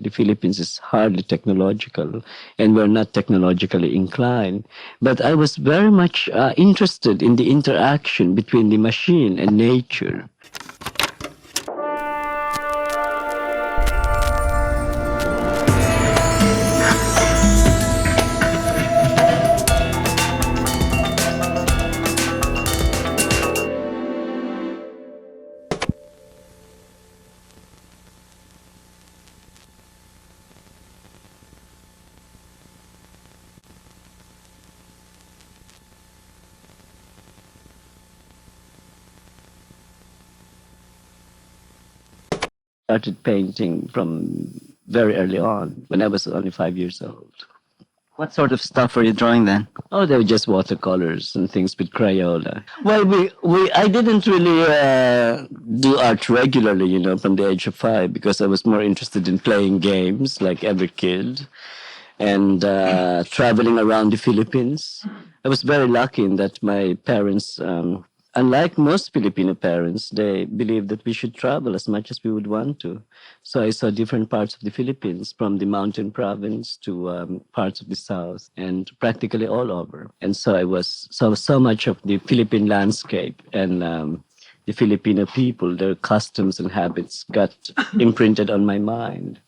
The Philippines is hardly technological, and we're not technologically inclined. But I was very much interested in the interaction between the machine and nature. Started painting from very early on, when I was only 5 years old. What sort of stuff were you drawing then? Oh, they were just watercolors and things with Crayola. Well, I didn't really do art regularly, you know, from the age of 5, because I was more interested in playing games like every kid and traveling around the Philippines. I was very lucky in that my parents, unlike most Filipino parents, they believed that we should travel as much as we would want to. So I saw different parts of the Philippines, from the mountain province to parts of the south, and practically all over. And so I saw so much of the Philippine landscape, and the Filipino people, their customs and habits got imprinted on my mind.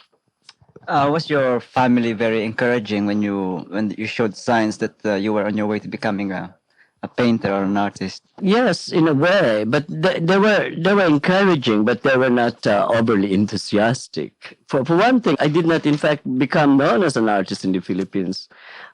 Was your family very encouraging when you showed signs that you were on your way to becoming a painter or an artist? Yes, in a way, but they were encouraging, but they were not overly enthusiastic. For one thing, I did not, in fact, become known as an artist in the Philippines.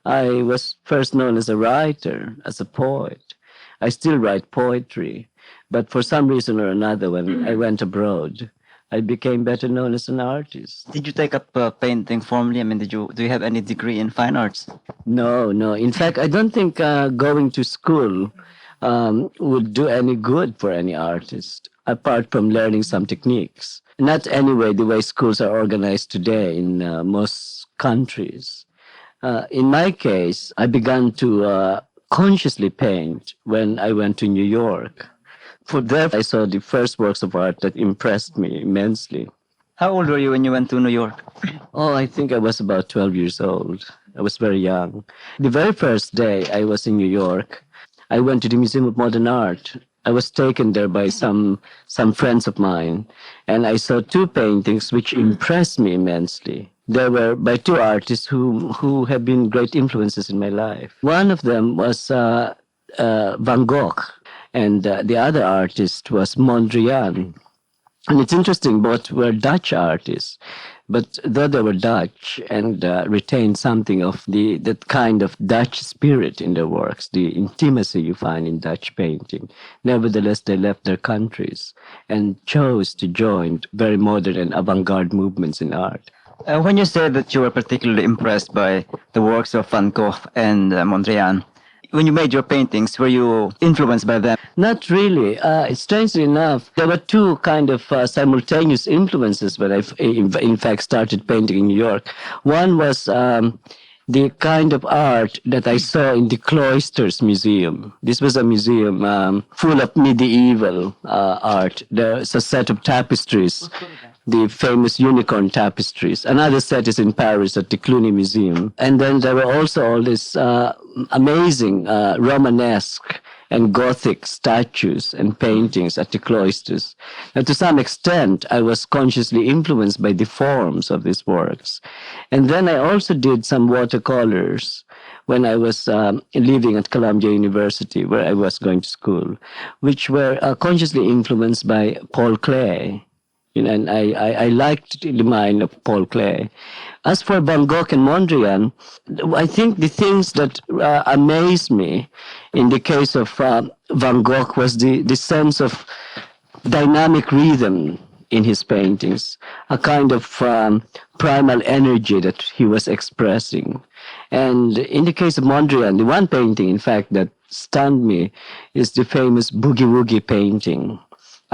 I was first known as a writer, as a poet. I still write poetry, but for some reason or another, when I went abroad, I became better known as an artist. Did you take up painting formally? I mean, do you have any degree in fine arts? No. In fact, I don't think going to school would do any good for any artist, apart from learning some techniques. Not anyway the way schools are organized today in most countries. In my case, I began to consciously paint when I went to New York. For there, I saw the first works of art that impressed me immensely. How old were you when you went to New York? Oh, I think I was about 12 years old. I was very young. The very first day I was in New York, I went to the Museum of Modern Art. I was taken there by some friends of mine, and I saw 2 paintings which impressed me immensely. They were by 2 artists who have been great influences in my life. One of them was Van Gogh, and the other artist was Mondrian. And it's interesting, both were Dutch artists, but though they were Dutch and retained something of that kind of Dutch spirit in their works, the intimacy you find in Dutch painting, nevertheless they left their countries and chose to join very modern and avant-garde movements in art. When you said that you were particularly impressed by the works of Van Gogh and Mondrian, when you made your paintings, were you influenced by them? Not really. Strangely enough, there were 2 kind of simultaneous influences when I, in fact, started painting in New York. One was the kind of art that I saw in the Cloisters Museum. This was a museum full of medieval art. There's a set of tapestries, the famous unicorn tapestries. Another set is in Paris at the Cluny Museum. And then there were also all these amazing Romanesque and Gothic statues and paintings at the cloisters. Now, to some extent, I was consciously influenced by the forms of these works. And then I also did some watercolors when I was living at Columbia University, where I was going to school, which were consciously influenced by Paul Klee. You know, and I liked the mind of Paul Klee. As for Van Gogh and Mondrian, I think the things that amazed me in the case of Van Gogh was the sense of dynamic rhythm in his paintings, a kind of primal energy that he was expressing. And in the case of Mondrian, the one painting, in fact, that stunned me is the famous Boogie Woogie painting.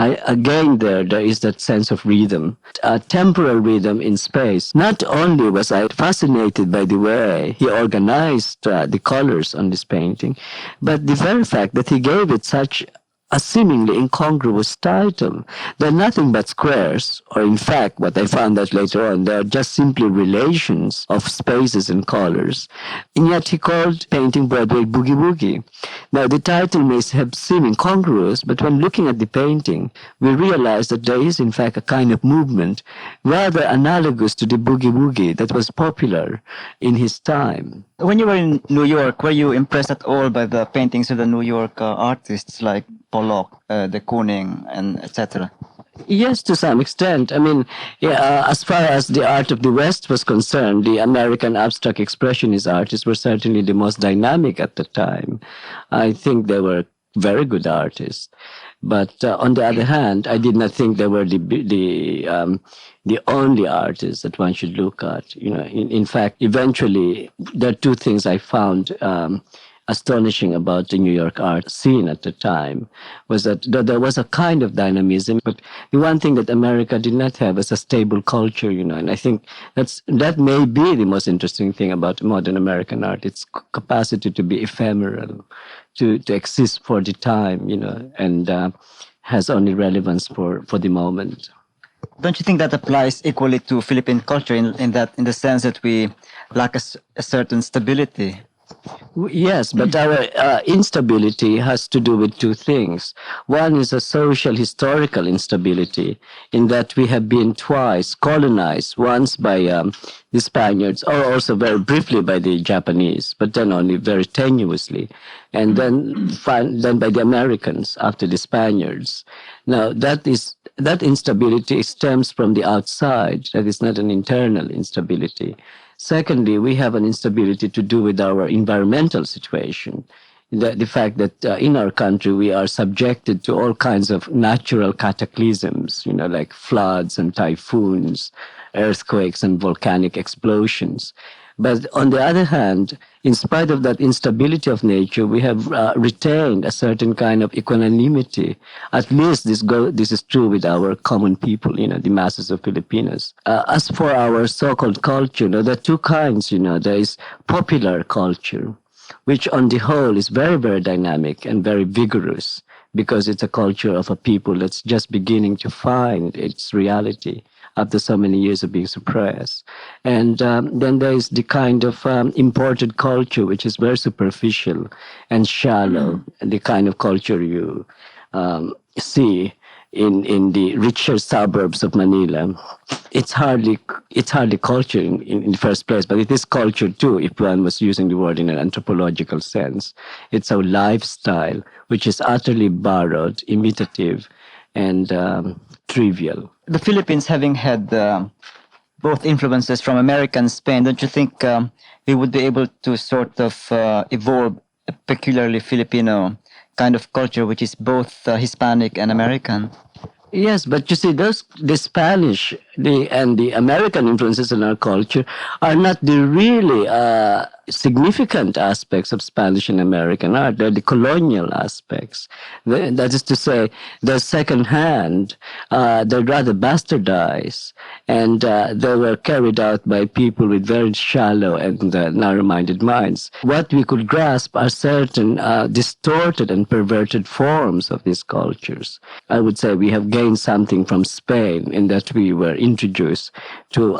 Again, there is that sense of rhythm, a temporal rhythm in space. Not only was I fascinated by the way he organized the colors on this painting, but the very fact that he gave it such a seemingly incongruous title. They're nothing but squares, or in fact, what I found out later on, they're just simply relations of spaces and colors. And yet he called painting Broadway Boogie Woogie. Now, the title may have seemed incongruous, but when looking at the painting, we realize that there is, in fact, a kind of movement rather analogous to the Boogie Woogie that was popular in his time. When you were in New York, were you impressed at all by the paintings of the New York artists like Pollock, de Kooning, and etc.? Yes, to some extent. I mean, yeah, as far as the art of the West was concerned, the American abstract expressionist artists were certainly the most dynamic at the time. I think they were very good artists. But on the other hand, I did not think they were the only artists that one should look at. You know, in fact, eventually, there are two things I found astonishing about the New York art scene at the time was that there was a kind of dynamism, but the one thing that America did not have is a stable culture, you know, and I think that may be the most interesting thing about modern American art, its capacity to be ephemeral, to exist for the time, you know, and has only relevance for the moment. Don't you think that applies equally to Philippine culture in the sense that we lack a certain stability? Yes, but our instability has to do with two things. One is a social historical instability in that we have been twice colonized, once by the Spaniards, or also very briefly by the Japanese, but then only very tenuously, and then by the Americans after the Spaniards. Now, that instability stems from the outside. That is not an internal instability. Secondly, we have an instability to do with our environmental situation. The fact that in our country we are subjected to all kinds of natural cataclysms, you know, like floods and typhoons, earthquakes and volcanic explosions. But on the other hand, in spite of that instability of nature, we have retained a certain kind of equanimity. At least this is true with our common people, you know, the masses of Filipinos. As for our so-called culture, you know, there are two kinds, you know. There is popular culture, which on the whole is very, very dynamic and very vigorous because it's a culture of a people that's just beginning to find its reality after so many years of being suppressed. And then there is the kind of imported culture, which is very superficial and shallow, and the kind of culture you see in the richer suburbs of Manila. It's hardly culture in the first place, but it is culture too, if one was using the word in an anthropological sense. It's a lifestyle, which is utterly borrowed, imitative, and trivial. The Philippines having had both influences from America and Spain, don't you think we would be able to sort of evolve a peculiarly Filipino kind of culture, which is both Hispanic and American? Yes, but you see, the Spanish and the American influences in our culture are not the really significant aspects of Spanish and American art. They're the colonial aspects. That is to say, they're second-hand, they're rather bastardized, and they were carried out by people with very shallow and narrow-minded minds. What we could grasp are certain distorted and perverted forms of these cultures. I would say we have gained something from Spain in that we were introduced to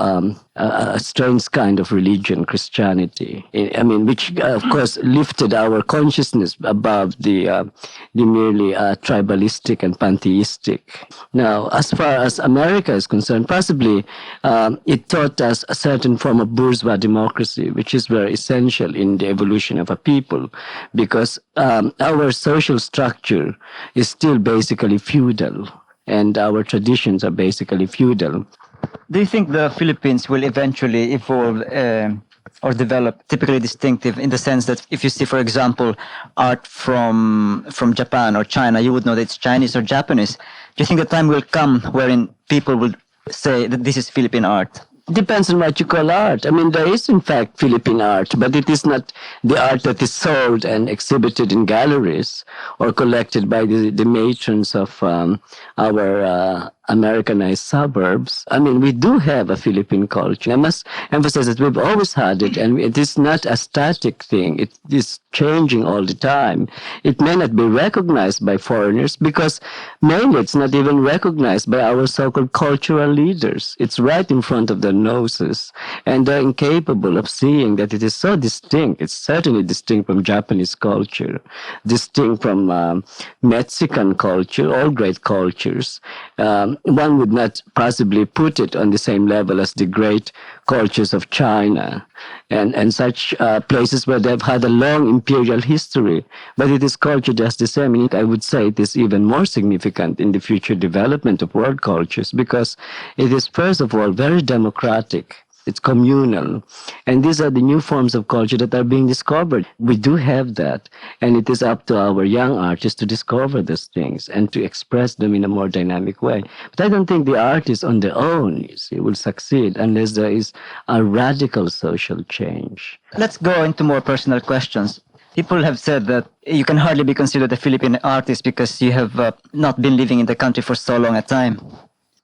a strange kind of religion, Christianity. I mean, which of course lifted our consciousness above the merely tribalistic and pantheistic. Now, as far as America is concerned, possibly it taught us a certain form of bourgeois democracy, which is very essential in the evolution of a people, because our social structure is still basically feudal, and our traditions are basically feudal. Do you think the Philippines will eventually evolve or develop typically distinctive in the sense that if you see, for example, art from Japan or China, you would know that it's Chinese or Japanese? Do you think the time will come wherein people will say that this is Philippine art? Depends on what you call art. I mean, there is in fact Philippine art, but it is not the art that is sold and exhibited in galleries or collected by the matrons of our Americanized suburbs. I mean, we do have a Philippine culture. I must emphasize that we've always had it, and it is not a static thing. It is changing all the time. It may not be recognized by foreigners because mainly it's not even recognized by our so-called cultural leaders. It's right in front of their noses, and they're incapable of seeing that it is so distinct. It's certainly distinct from Japanese culture, distinct from Mexican culture, all great cultures. One would not possibly put it on the same level as the great cultures of China and such places where they've had a long imperial history. But it is culture just the same. And I would say it is even more significant in the future development of world cultures because it is, first of all, very democratic. It's communal. And these are the new forms of culture that are being discovered. We do have that. And it is up to our young artists to discover these things and to express them in a more dynamic way. But I don't think the artists on their own, you see, will succeed unless there is a radical social change. Let's go into more personal questions. People have said that you can hardly be considered a Philippine artist because you have not been living in the country for so long a time.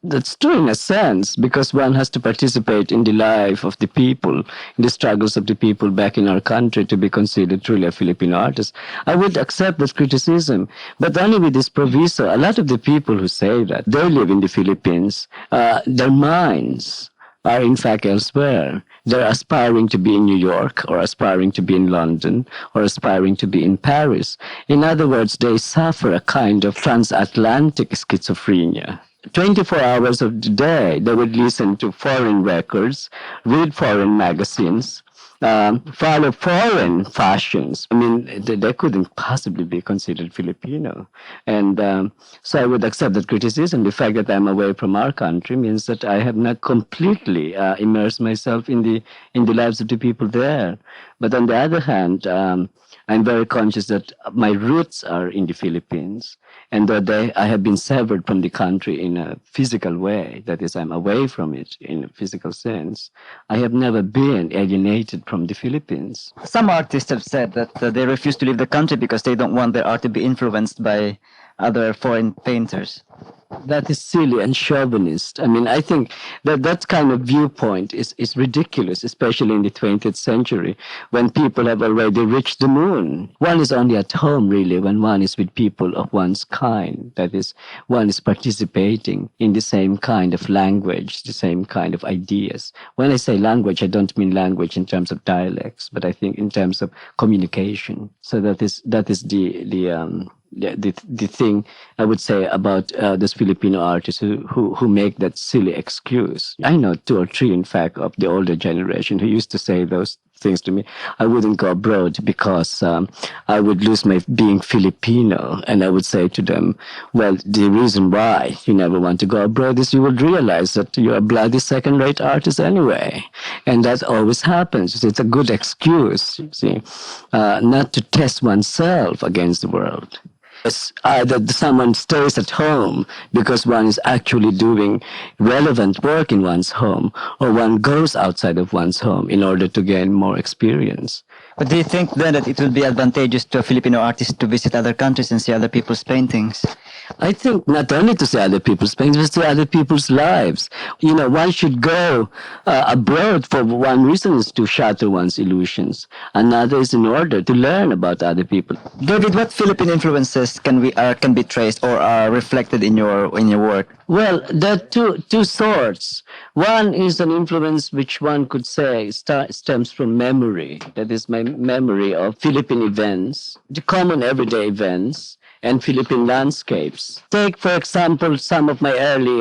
That's true in a sense, because one has to participate in the life of the people, in the struggles of the people back in our country to be considered truly a Filipino artist. I would accept that criticism, but only with this proviso. A lot of the people who say that, they live in the Philippines. Their minds are in fact elsewhere. They're aspiring to be in New York, or aspiring to be in London, or aspiring to be in Paris. In other words, they suffer a kind of transatlantic schizophrenia. 24 hours of the day, they would listen to foreign records, read foreign magazines, follow foreign fashions. I mean, they couldn't possibly be considered Filipino. And so I would accept that criticism. The fact that I'm away from our country means that I have not completely immersed myself in the lives of the people there. But on the other hand, I'm very conscious that my roots are in the Philippines, and that I have been severed from the country in a physical way. That is, I'm away from it in a physical sense. I have never been alienated from the Philippines. Some artists have said that they refuse to leave the country because they don't want their art to be influenced by other foreign painters. That is silly and chauvinist. I mean, I think that kind of viewpoint is ridiculous, especially in the 20th century, when people have already reached the moon. One is only at home, really, when one is with people of one's kind. That is, one is participating in the same kind of language, the same kind of ideas. When I say language, I don't mean language in terms of dialects, but I think in terms of communication. So that is the thing I would say about those Filipino artists who make that silly excuse. I know 2 or 3, in fact, of the older generation who used to say those things to me. I wouldn't go abroad because I would lose my being Filipino. And I would say to them, well, the reason why you never want to go abroad is you would realize that you're a bloody second-rate artist anyway. And that always happens. It's a good excuse, you see, not to test oneself against the world. It's either someone stays at home because one is actually doing relevant work in one's home, or one goes outside of one's home in order to gain more experience. But do you think then that it will be advantageous to a Filipino artist to visit other countries and see other people's paintings? I think not only to see other people's paintings, but to other people's lives. You know, one should go abroad for one reason is to shatter one's illusions. Another is in order to learn about other people. David, what Philippine influences can be traced or are reflected in your work? Well, there are two sorts. One is an influence which one could say stems from memory. That is my memory of Philippine events, the common everyday events, and Philippine landscapes. Take, for example, some of my early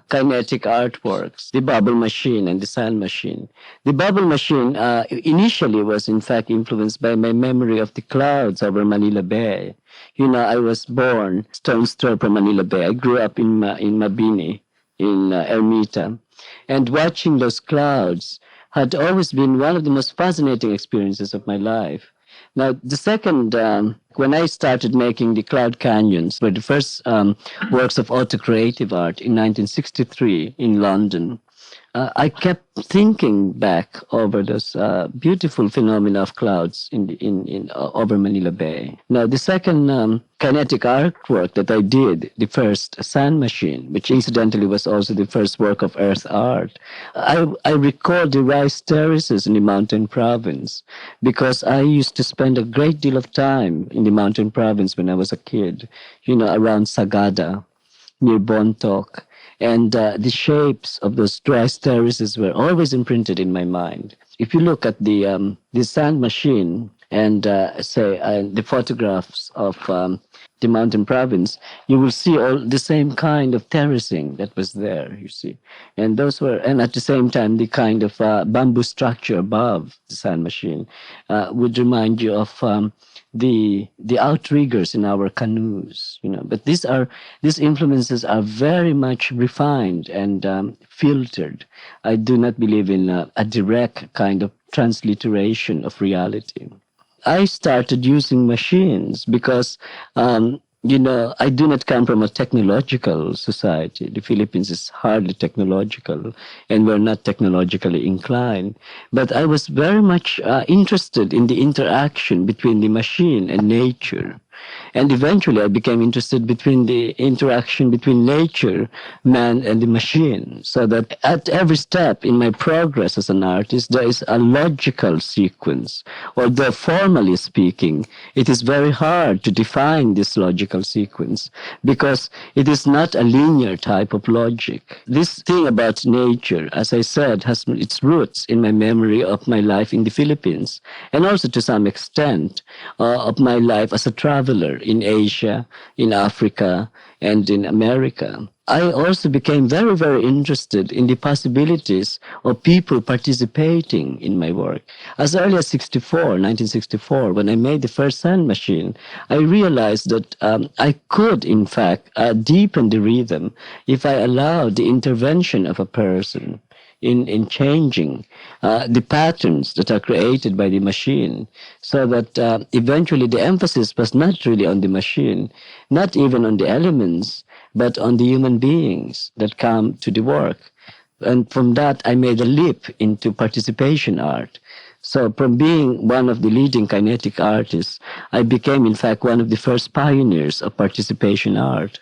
kinetic artworks, the bubble machine and the sand machine. The bubble machine initially was in fact influenced by my memory of the clouds over Manila Bay. You know, I was born stone's throw from Manila Bay. I grew up in Mabini, in Ermita. And watching those clouds had always been one of the most fascinating experiences of my life. Now, the second, when I started making the cloud canyons, were the first works of autocreative art in 1963 in London. I kept thinking back over those beautiful phenomena of clouds in over Manila Bay. Now, the second kinetic artwork that I did, the first sand machine, which incidentally was also the first work of earth art, I recall the rice terraces in the mountain province because I used to spend a great deal of time in the mountain province when I was a kid, around Sagada, near Bontoc. And the shapes of those rice terraces were always imprinted in my mind. If you look at the sand machine and say the photographs of the mountain province, you will see all the same kind of terracing that was there, you see. And those were, and at the same time, the kind of bamboo structure above the sand machine would remind you of the outriggers in our canoes, But these influences are very much refined and filtered. I do not believe in a direct kind of transliteration of reality. I started using machines because, I do not come from a technological society. The Philippines is hardly technological, and we're not technologically inclined. But I was very much interested in the interaction between the machine and nature. And eventually I became interested between the interaction between nature, man, and the machine. So that at every step in my progress as an artist, there is a logical sequence. Although formally speaking, it is very hard to define this logical sequence because it is not a linear type of logic. This thing about nature, as I said, has its roots in my memory of my life in the Philippines, and also to some extent of my life as a traveler in Asia, in Africa, and in America. I also became very, very interested in the possibilities of people participating in my work. As early as 1964, when I made the first sand machine, I realized that I could, in fact, deepen the rhythm if I allowed the intervention of a person in changing the patterns that are created by the machine, so that eventually the emphasis was not really on the machine, not even on the elements, but on the human beings that come to the work. And from that, I made a leap into participation art. So from being one of the leading kinetic artists, I became, in fact, one of the first pioneers of participation art.